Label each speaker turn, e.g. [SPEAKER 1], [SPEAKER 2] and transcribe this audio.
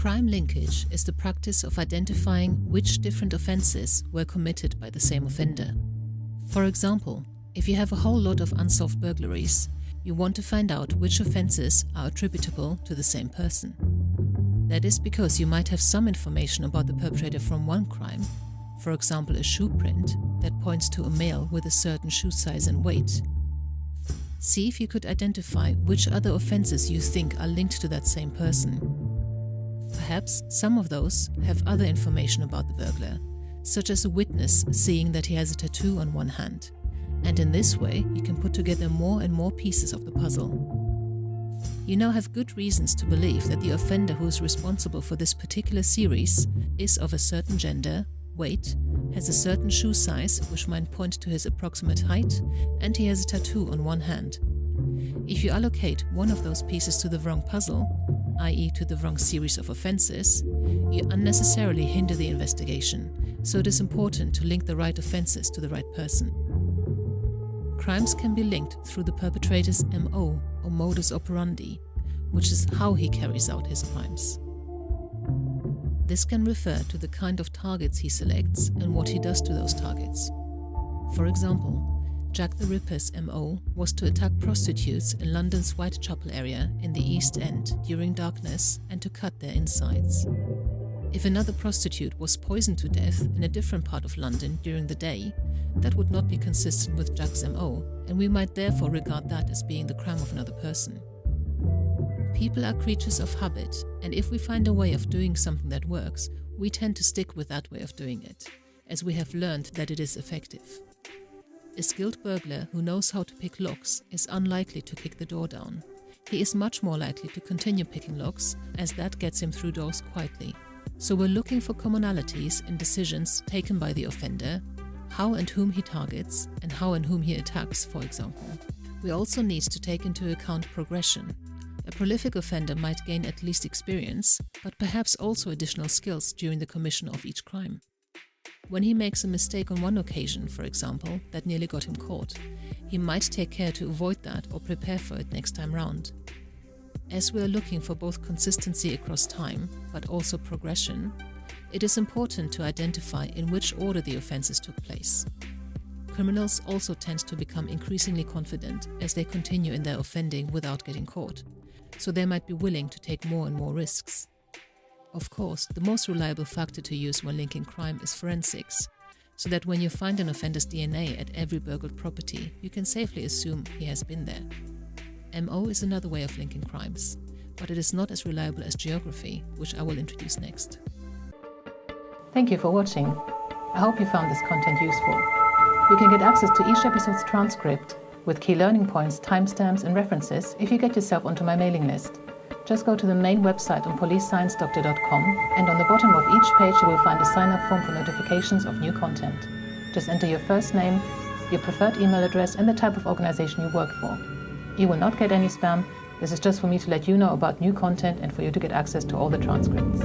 [SPEAKER 1] Crime linkage is the practice of identifying which different offences were committed by the same offender. For example, if you have a whole lot of unsolved burglaries, you want to find out which offences are attributable to the same person. That is because you might have some information about the perpetrator from one crime, for example a shoe print that points to a male with a certain shoe size and weight. See if you could identify which other offences you think are linked to that same person. Perhaps some of those have other information about the burglar, such as a witness seeing that he has a tattoo on one hand, and in this way you can put together more and more pieces of the puzzle. You now have good reasons to believe that the offender who is responsible for this particular series is of a certain gender, weight, has a certain shoe size which might point to his approximate height, and he has a tattoo on one hand. If you allocate one of those pieces to the wrong puzzle, i.e. to the wrong series of offences, you unnecessarily hinder the investigation, so it is important to link the right offences to the right person. Crimes can be linked through the perpetrator's MO or modus operandi, which is how he carries out his crimes. This can refer to the kind of targets he selects and what he does to those targets. For example, Jack the Ripper's MO was to attack prostitutes in London's Whitechapel area in the East End during darkness and to cut their insides. If another prostitute was poisoned to death in a different part of London during the day, that would not be consistent with Jack's MO, and we might therefore regard that as being the crime of another person. People are creatures of habit, and if we find a way of doing something that works, we tend to stick with that way of doing it, as we have learned that it is effective. A skilled burglar who knows how to pick locks is unlikely to kick the door down. He is much more likely to continue picking locks, as that gets him through doors quietly. So we're looking for commonalities in decisions taken by the offender, how and whom he targets, and how and whom he attacks, for example. We also need to take into account progression. A prolific offender might gain at least experience, but perhaps also additional skills during the commission of each crime. When he makes a mistake on one occasion, for example, that nearly got him caught, he might take care to avoid that or prepare for it next time round. As we are looking for both consistency across time, but also progression, it is important to identify in which order the offences took place. Criminals also tend to become increasingly confident as they continue in their offending without getting caught, so they might be willing to take more and more risks. Of course, the most reliable factor to use when linking crime is forensics, so that when you find an offender's DNA at every burgled property, you can safely assume he has been there. MO is another way of linking crimes, but it is not as reliable as geography, which I will introduce next.
[SPEAKER 2] Thank you for watching. I hope you found this content useful. You can get access to each episode's transcript with key learning points, timestamps and references if you get yourself onto my mailing list. Just go to the main website on policesciencedoctor.com, and on the bottom of each page you will find a sign-up form for notifications of new content. Just enter your first name, your preferred email address and the type of organization you work for. You will not get any spam. This is just for me to let you know about new content and for you to get access to all the transcripts.